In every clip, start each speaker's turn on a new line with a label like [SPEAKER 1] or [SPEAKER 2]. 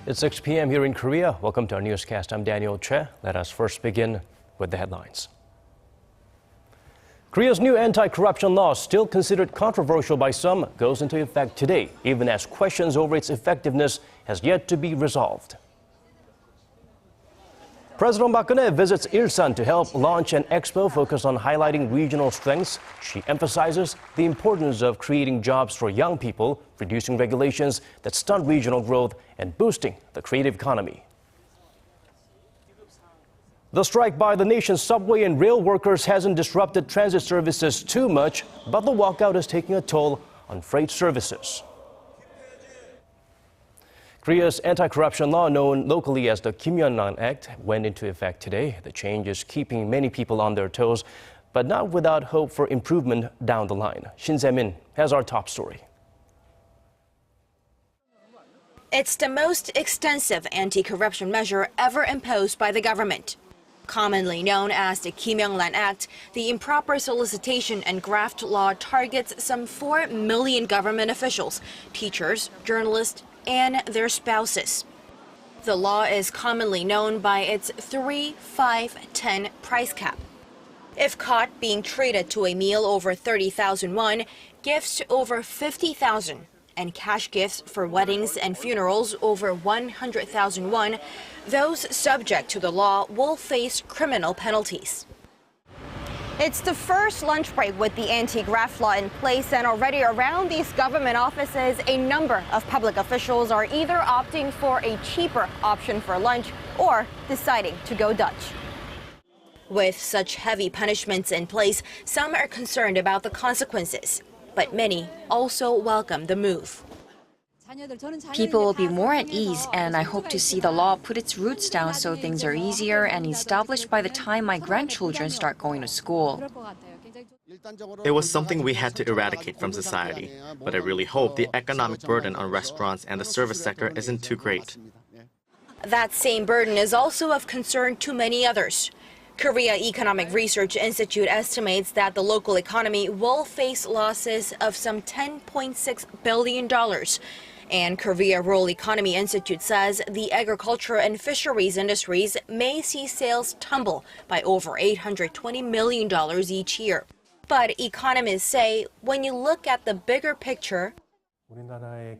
[SPEAKER 1] It's 6 p.m. here in Korea. Welcome to our newscast. I'm Daniel Che. Let us first begin with the headlines. Korea's new anti-corruption law, still considered controversial by some, goes into effect today, even as questions over its effectiveness has yet to be resolved. President Park Geun-hye visits Ilsan to help launch an expo focused on highlighting regional strengths. She emphasizes the importance of creating jobs for young people, reducing regulations that stunt regional growth, and boosting the creative economy. The strike by the nation's subway and rail workers hasn't disrupted transit services too much, but the walkout is taking a toll on freight services. Korea's anti-corruption law, known locally as the Kim Yong-nam Act, went into effect today. The change is keeping many people on their toes, but not without hope for improvement down the line. Shin Se-min has our top story.
[SPEAKER 2] It's the most extensive anti-corruption measure ever imposed by the government. Commonly known as the Kim Yong-nam Act, the improper solicitation and graft law targets some 4 million government officials, teachers, journalists, and their spouses. The law is commonly known by its 3, 5, 10 price cap. If caught being treated to a meal over 30,000 won, gifts over 50,000, and cash gifts for weddings and funerals over 100,000 won, those subject to the law will face criminal penalties. It's the first lunch break with the anti-graft law in place, and already around these government offices, a number of public officials are either opting for a cheaper option for lunch or deciding to go Dutch. With such heavy punishments in place, some are concerned about the consequences, but many also welcome the move.
[SPEAKER 3] People will be more at ease, and I hope to see the law put its roots down so things are easier and established by the time my grandchildren start going to school.
[SPEAKER 4] It was something we had to eradicate from society, but I really hope the economic burden on restaurants and the service sector isn't too great.
[SPEAKER 2] That same burden is also of concern to many others. Korea Economic Research Institute estimates that the local economy will face losses of some $10.6 billion. And Korea Rural Economy Institute says the agriculture and fisheries industries may see sales tumble by over $820 million each year. But economists say when you look at the bigger picture,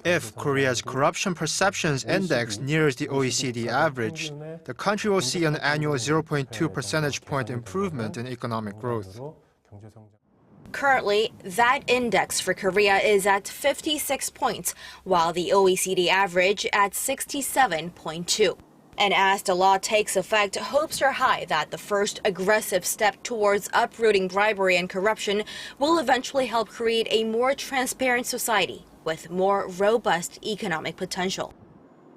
[SPEAKER 5] if Korea's corruption perceptions index nears the OECD average, the country will see an annual 0.2 percentage point improvement in economic growth.
[SPEAKER 2] Currently, that index for Korea is at 56 points, while the OECD average at 67.2. And as the law takes effect, hopes are high that the first aggressive step towards uprooting bribery and corruption will eventually help create a more transparent society with more robust economic potential.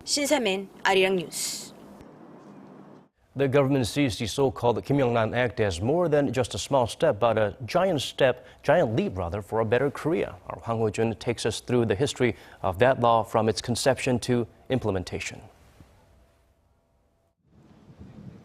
[SPEAKER 2] Shin Se-min, Arirang News.
[SPEAKER 1] The government sees the so-called Kim Yong-nam Act as more than just a small step, but a giant leap for a better Korea. Our Hwang Ho-jun takes us through the history of that law from its conception to implementation.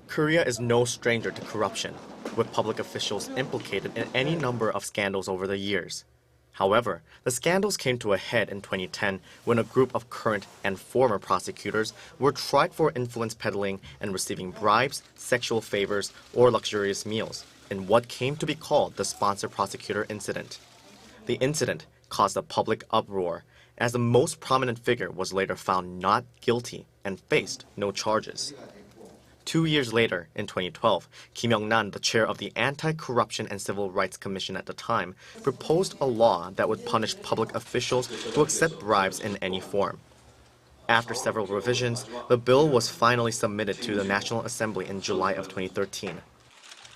[SPEAKER 4] Korea is no stranger to corruption, with public officials implicated in any number of scandals over the years. However, the scandals came to a head in 2010 when a group of current and former prosecutors were tried for influence peddling and receiving bribes, sexual favors, or luxurious meals in what came to be called the sponsor prosecutor incident. The incident caused a public uproar, as the most prominent figure was later found not guilty and faced no charges. 2 years later, in 2012, Kim Yong-nam, the chair of the Anti-Corruption and Civil Rights Commission at the time, proposed a law that would punish public officials who accept bribes in any form. After several revisions, the bill was finally submitted to the National Assembly in July of 2013.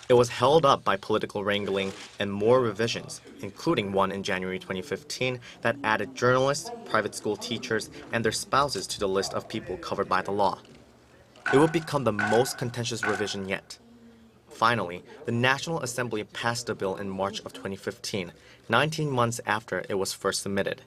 [SPEAKER 4] It was held up by political wrangling and more revisions, including one in January 2015 that added journalists, private school teachers, and their spouses to the list of people covered by the law. It would become the most contentious revision yet. Finally, the National Assembly passed the bill in March of 2015, 19 months after it was first submitted.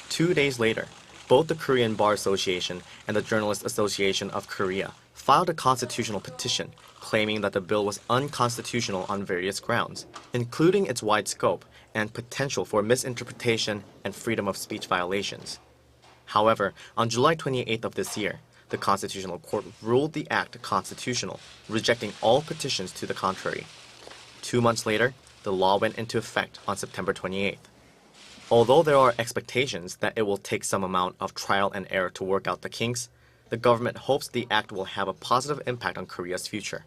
[SPEAKER 4] 2 days later, both the Korean Bar Association and the Journalists Association of Korea filed a constitutional petition claiming that the bill was unconstitutional on various grounds, including its wide scope and potential for misinterpretation and freedom of speech violations. However, on July 28th of this year, The Constitutional Court ruled the act constitutional, rejecting all petitions to the contrary. 2 months later, the law went into effect on September 28th. Although there are expectations that it will take some amount of trial and error to work out the kinks, the government hopes the act will have a positive impact on Korea's future.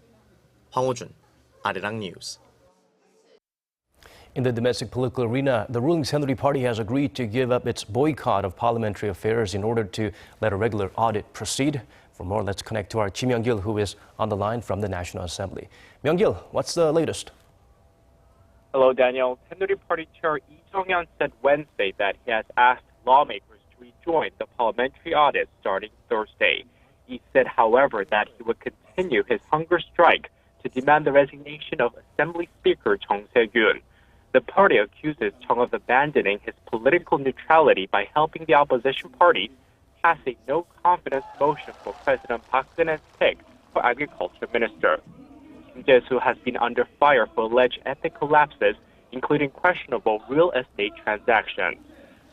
[SPEAKER 4] Hwang Ho-jun, Arirang News.
[SPEAKER 1] In the domestic political arena, the ruling Saenuri Party has agreed to give up its boycott of parliamentary affairs in order to let a regular audit proceed. For more, let's connect to our Jim Yong Kim, who is on the line from the National Assembly. Yong Kim, what's the latest?
[SPEAKER 6] Hello, Daniel. Saenuri Party Chair Lee Jong-hyun said Wednesday that he has asked lawmakers to rejoin the parliamentary audit starting Thursday. He said, however, that he would continue his hunger strike to demand the resignation of Assembly Speaker Chung Se-gyun. The party accuses Chung of abandoning his political neutrality by helping the opposition party pass a no-confidence motion for President Park Geun-hye's pick for Agriculture Minister. Kim Jae-soo has been under fire for alleged ethical lapses, including questionable real estate transactions.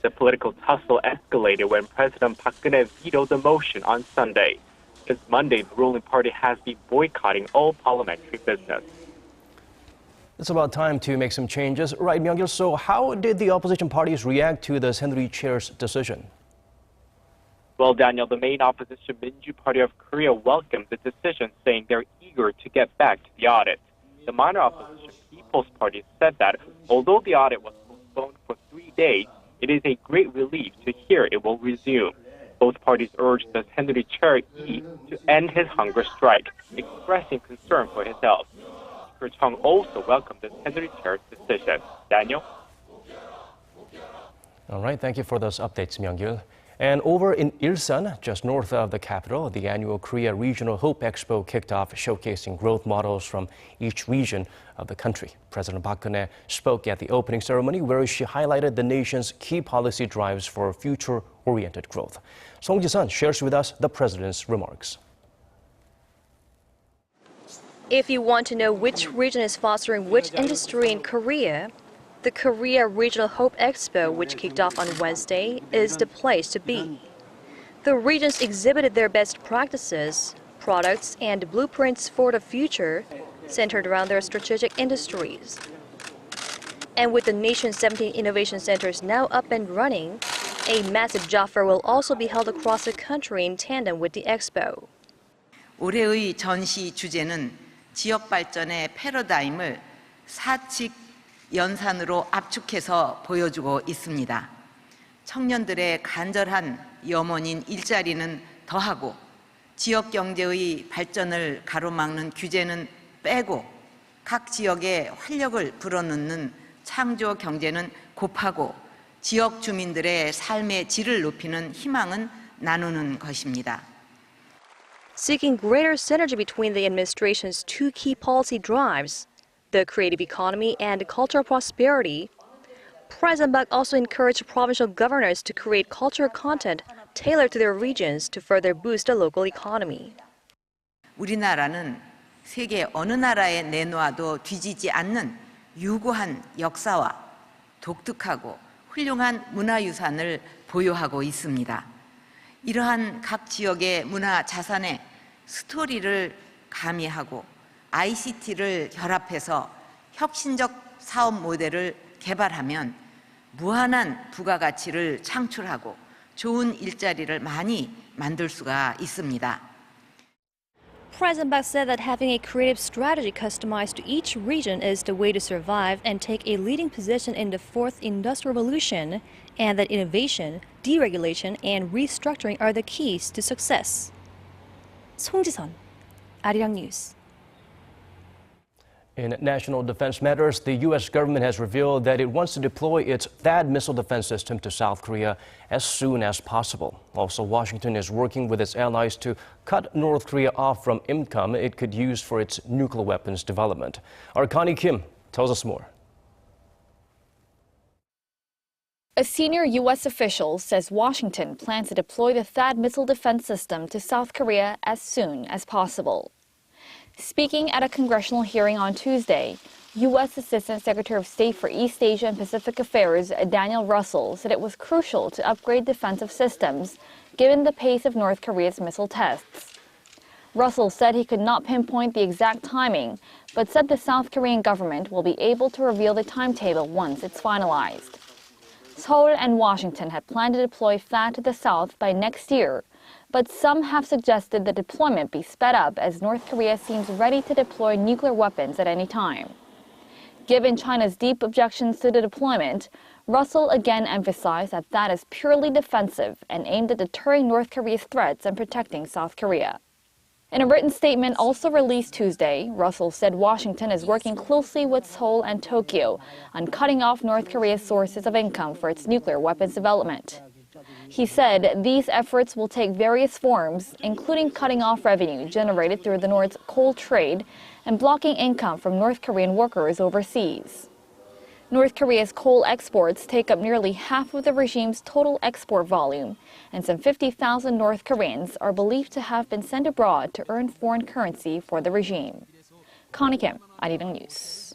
[SPEAKER 6] The political tussle escalated when President Park Geun-hye vetoed the motion on Sunday. Since Monday, the ruling party has been boycotting all parliamentary business.
[SPEAKER 1] It's about time to make some changes. Right, Myung-gil, so how did the opposition parties react to the Saenuri chair's decision?
[SPEAKER 6] Well, Daniel, the main opposition Minju Party of Korea welcomed the decision, saying they're eager to get back to the audit. The minor opposition People's Party said that although the audit was postponed for 3 days, it is a great relief to hear it will resume. Both parties urged the Saenuri chair Lee to end his hunger strike, expressing concern for his health. Speaker Chung also welcomed the Saenuri chair's decision. Daniel?
[SPEAKER 1] All right, thank you for those updates, Myung-gil. And over in Ilsan, just north of the capital, the annual Korea Regional Hope Expo kicked off, showcasing growth models from each region of the country. President Park Geun-hye spoke at the opening ceremony, where she highlighted the nation's key policy drives for future-oriented growth. Song Ji-sun shares with us the president's remarks.
[SPEAKER 7] If you want to know which region is fostering which industry in Korea, the Korea Regional Hope Expo, which kicked off on Wednesday, is the place to be. The regions exhibited their best practices, products, and blueprints for the future, centered around their strategic industries. And with the nation's 17 innovation centers now up and running, a massive job fair will also be held across the country in tandem with the expo.
[SPEAKER 8] 올해의 전시 주제는 지역 발전의 패러다임을 사칙 연산으로 압축해서 보여주고 있습니다. 청년들의 간절한 염원인 일자리는 더하고 지역 경제의 발전을 가로막는 규제는 빼고 각 지역에 활력을 불어넣는 창조 경제는 곱하고 지역 주민들의 삶의 질을 높이는 희망은 나누는 것입니다.
[SPEAKER 7] Seeking greater synergy between the administration's two key policy drives, the creative economy and cultural prosperity, President Park also encouraged provincial governors to create cultural content tailored to their regions to further boost the local economy.
[SPEAKER 8] 우리나라는 세계 어느 나라에 내놓아도 뒤지지 않는 유구한 역사와 독특하고 훌륭한 문화유산을 보유하고 있습니다. 이러한 각 지역의 문화 자산의 스토리를 가미하고 ICT를 결합해서 혁신적 사업 모델을 개발하면 무한한 부가가치를 창출하고 좋은 일자리를 많이 만들 수가 있습니다.
[SPEAKER 7] President Park said that having a creative strategy customized to each region is the way to survive and take a leading position in the fourth industrial revolution, and that innovation, deregulation, and restructuring are the keys to success. Song Ji-sun, Arirang News.
[SPEAKER 1] In national defense matters, the U.S. government has revealed that it wants to deploy its THAAD missile defense system to South Korea as soon as possible. Also, Washington is working with its allies to cut North Korea off from income it could use for its nuclear weapons development. Our Connie Kim tells us more.
[SPEAKER 9] A senior U.S. official says Washington plans to deploy the THAAD missile defense system to South Korea as soon as possible. Speaking at a congressional hearing on Tuesday, U.S. Assistant Secretary of State for East Asia and Pacific Affairs Daniel Russell said it was crucial to upgrade defensive systems, given the pace of North Korea's missile tests. Russell said he could not pinpoint the exact timing, but said the South Korean government will be able to reveal the timetable once it's finalized. Seoul and Washington had planned to deploy THAAD to the south by next year, but some have suggested the deployment be sped up as North Korea seems ready to deploy nuclear weapons at any time. Given China's deep objections to the deployment, Russell again emphasized that THAAD is purely defensive and aimed at deterring North Korea's threats and protecting South Korea. In a written statement also released Tuesday, Russell said Washington is working closely with Seoul and Tokyo on cutting off North Korea's sources of income for its nuclear weapons development. He said these efforts will take various forms, including cutting off revenue generated through the North's coal trade and blocking income from North Korean workers overseas. North Korea's coal exports take up nearly half of the regime's total export volume, and some 50,000 North Koreans are believed to have been sent abroad to earn foreign currency for the regime. Connie Kim, Arirang News.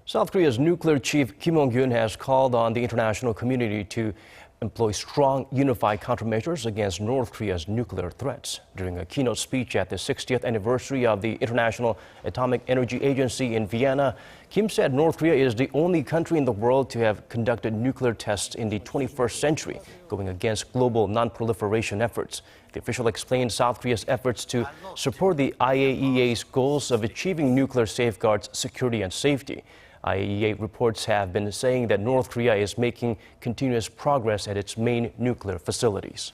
[SPEAKER 1] South Korea's nuclear chief Kim Jong-un has called on the international community to employ strong, unified countermeasures against North Korea's nuclear threats. During a keynote speech at the 60th anniversary of the International Atomic Energy Agency in Vienna, Kim said North Korea is the only country in the world to have conducted nuclear tests in the 21st century, going against global non-proliferation efforts. The official explained South Korea's efforts to support the IAEA's goals of achieving nuclear safeguards, security, and safety. IAEA reports have been saying that North Korea is making continuous progress at its main nuclear facilities.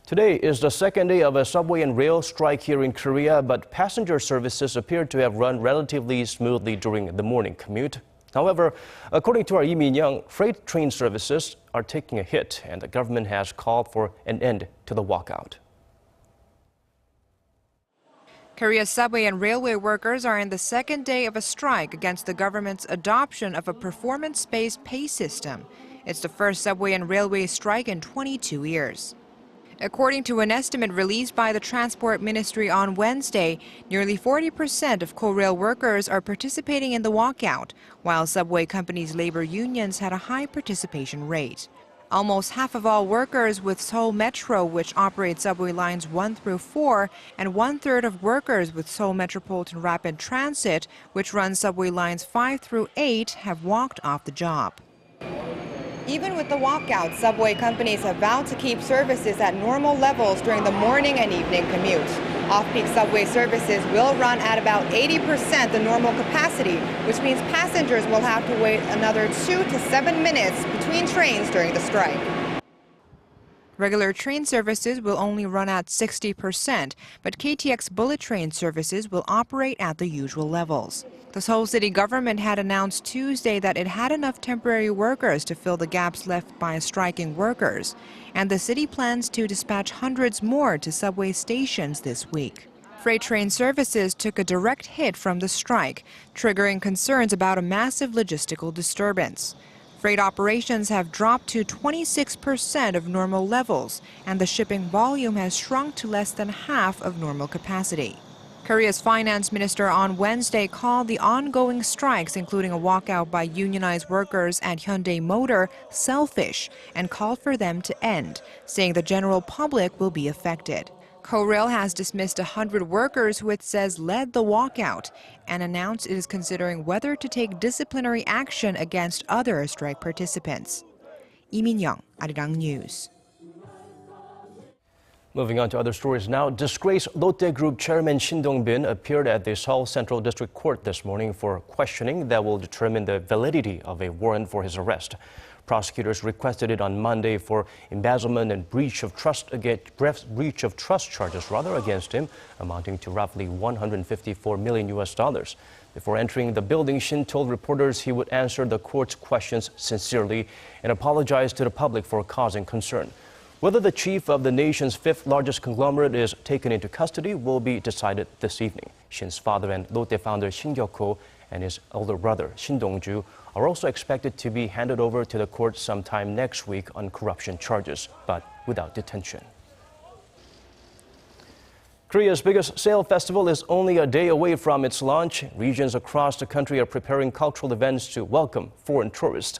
[SPEAKER 1] Today is the second day of a subway and rail strike here in Korea, but passenger services appear to have run relatively smoothly during the morning commute. However, according to our Lee Min-young, freight train services are taking a hit, and the government has called for an end to the walkout.
[SPEAKER 10] Korea's subway and railway workers are in the second day of a strike against the government's adoption of a performance-based pay system. It's the first subway and railway strike in 22 years. According to an estimate released by the Transport Ministry on Wednesday, nearly 40% of Korail workers are participating in the walkout, while subway companies' labor unions had a high participation rate. Almost half of all workers with Seoul Metro, which operates subway lines 1 through 4, and 1/3 of workers with Seoul Metropolitan Rapid Transit, which runs subway lines 5 through 8, have walked off the job. Even with the walkout, subway companies have vowed to keep services at normal levels during the morning and evening commute. Off-peak subway services will run at about 80% the normal capacity, which means passengers will have to wait another 2 to 7 minutes between trains during the strike. Regular train services will only run at 60%, but KTX bullet train services will operate at the usual levels. The Seoul city government had announced Tuesday that it had enough temporary workers to fill the gaps left by striking workers, and the city plans to dispatch hundreds more to subway stations this week. Freight train services took a direct hit from the strike, triggering concerns about a massive logistical disturbance. Freight operations have dropped to 26% of normal levels, and the shipping volume has shrunk to less than half of normal capacity. Korea's finance minister on Wednesday called the ongoing strikes, including a walkout by unionized workers at Hyundai Motor, selfish, and called for them to end, saying the general public will be affected. Korail has dismissed 100 workers who it says led the walkout and announced it is considering whether to take disciplinary action against other strike participants. Lee Min-young, Arirang News.
[SPEAKER 1] Moving on to other stories now, disgraced Lotte Group chairman Shin Dongbin appeared at the Seoul Central District Court this morning for questioning that will determine the validity of a warrant for his arrest. Prosecutors requested it on Monday for embezzlement and breach of trust charges against him, amounting to roughly $154 million. Before entering the building, Shin told reporters he would answer the court's questions sincerely and apologize to the public for causing concern. Whether the chief of the nation's fifth largest conglomerate is taken into custody will be decided this evening. Shin's father and Lotte founder Shin Gyok-ho and his older brother Shin Dong-ju are also expected to be handed over to the court sometime next week on corruption charges, but without detention. Korea's biggest sale festival is only a day away from its launch. Regions across the country are preparing cultural events to welcome foreign tourists.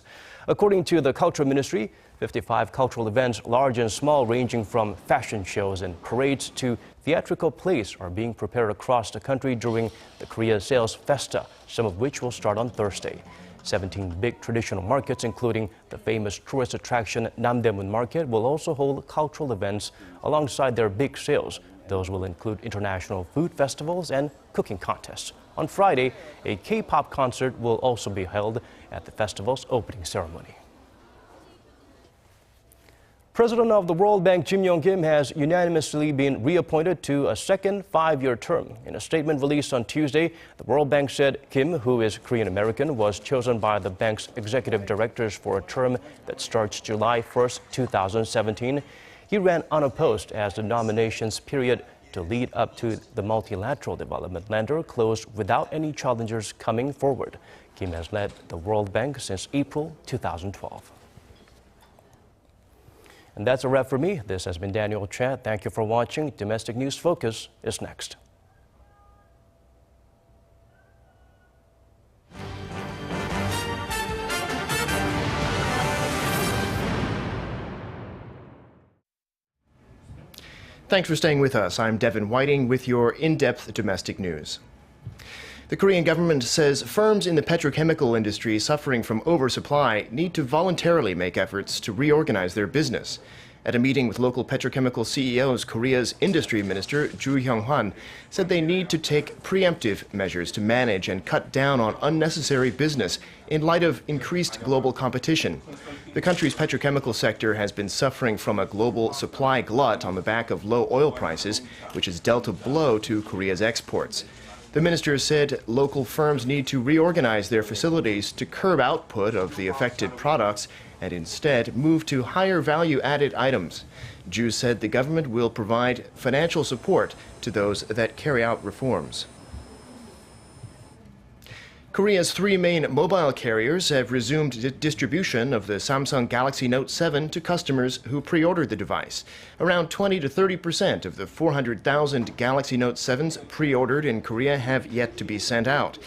[SPEAKER 1] According to the Culture Ministry, 55 cultural events, large and small, ranging from fashion shows and parades to theatrical plays, are being prepared across the country during the Korea Sale Festa, some of which will start on Thursday. 17 big traditional markets, including the famous tourist attraction Namdaemun Market, will also hold cultural events alongside their big sales. Those will include international food festivals and cooking contests. On Friday, a K-pop concert will also be held at the festival's opening ceremony. President of the World Bank Jim Yong Kim has unanimously been reappointed to a second 5-year term. In a statement released on Tuesday, the World Bank said Kim, who is Korean American, was chosen by the bank's executive directors for a term that starts July 1st, 2017. He ran unopposed as the nominations period to lead up to the multilateral development lender closed without any challengers coming forward. Kim has led the World Bank since April 2012. And that's a wrap for me. This has been Daniel Chan. Thank you for watching. Domestic News Focus is next.
[SPEAKER 11] Thanks for staying with us. I'm Devin Whiting with your in-depth domestic news. The Korean government says firms in the petrochemical industry suffering from oversupply need to voluntarily make efforts to reorganize their business. At a meeting with local petrochemical CEOs, Korea's industry minister, Ju Hyung-hwan, said they need to take preemptive measures to manage and cut down on unnecessary business in light of increased global competition. The country's petrochemical sector has been suffering from a global supply glut on the back of low oil prices, which has dealt a blow to Korea's exports. The minister said local firms need to reorganize their facilities to curb output of the affected products and instead move to higher value-added items. Ju said the government will provide financial support to those that carry out reforms. Korea's 3 main mobile carriers have resumed distribution of the Samsung Galaxy Note 7 to customers who pre-ordered the device. Around 20 to 30% of the 400,000 Galaxy Note 7s pre-ordered in Korea have yet to be sent out.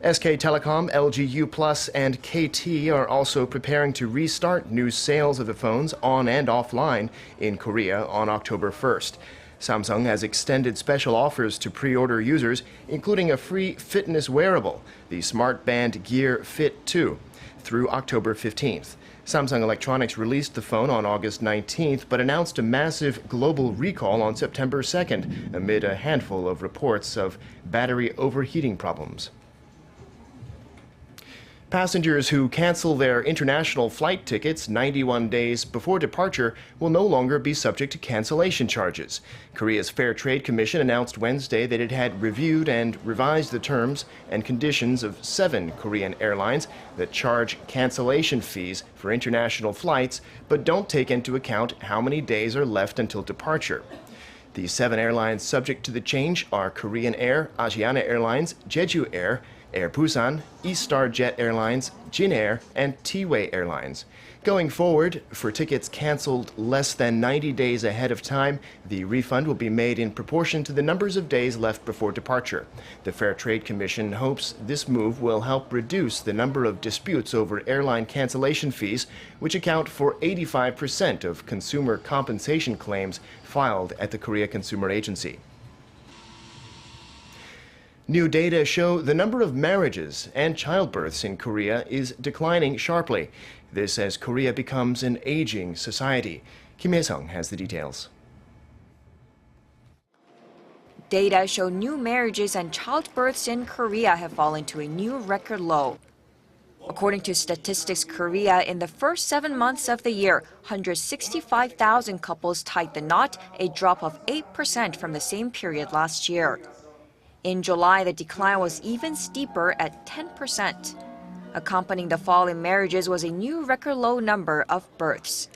[SPEAKER 11] SK Telecom, LG U+, and KT are also preparing to restart new sales of the phones on and offline in Korea on October 1st. Samsung has extended special offers to pre-order users, including a free fitness wearable, the Smart Band Gear Fit 2, through October 15th. Samsung Electronics released the phone on August 19th, but announced a massive global recall on September 2nd, amid a handful of reports of battery overheating problems. Passengers who cancel their international flight tickets 91 days before departure will no longer be subject to cancellation charges. Korea's Fair Trade Commission announced Wednesday that it had reviewed and revised the terms and conditions of 7 Korean airlines that charge cancellation fees for international flights but don't take into account how many days are left until departure. The 7 airlines subject to the change are Korean Air, Asiana Airlines, Jeju Air, Air Busan, East Star Jet Airlines, Jin Air, and T-Way Airlines. Going forward, for tickets canceled less than 90 days ahead of time, the refund will be made in proportion to the numbers of days left before departure. The Fair Trade Commission hopes this move will help reduce the number of disputes over airline cancellation fees, which account for 85% of consumer compensation claims filed at the Korea Consumer Agency. New data show the number of marriages and childbirths in Korea is declining sharply. This as Korea becomes an aging society. Kim Hye-sung has the details.
[SPEAKER 3] Data show new marriages and childbirths in Korea have fallen to a new record low. According to Statistics Korea, in the first 7 months of the year, 165,000 couples tied the knot, a drop of 8% from the same period last year. In July, the decline was even steeper at 10%. Accompanying the fall in marriages was a new record low number of births.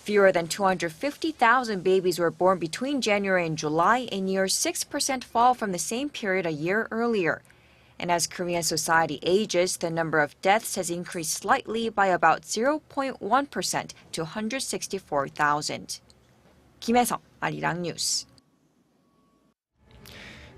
[SPEAKER 3] Fewer than 250,000 babies were born between January and July, a near 6% fall from the same period a year earlier. And as Korean society ages, the number of deaths has increased slightly by about 0.1% to 164,000. Kim Hye-sung, Arirang News.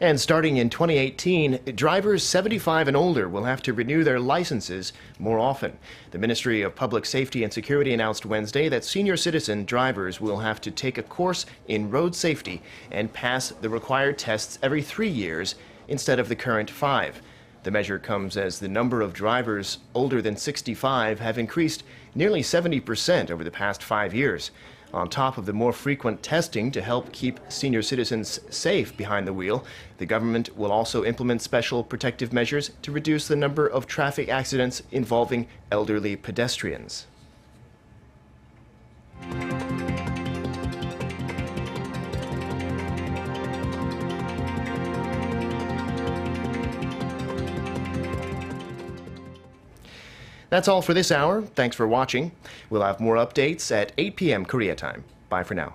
[SPEAKER 11] And starting in 2018, drivers 75 and older will have to renew their licenses more often. The Ministry of Public Safety and Security announced Wednesday that senior citizen drivers will have to take a course in road safety and pass the required tests every 3 years instead of the current 5. The measure comes as the number of drivers older than 65 have increased nearly 70% over the past 5 years. On top of the more frequent testing to help keep senior citizens safe behind the wheel, the government will also implement special protective measures to reduce the number of traffic accidents involving elderly pedestrians. That's all for this hour. Thanks for watching. We'll have more updates at 8 p.m. Korea time. Bye for now.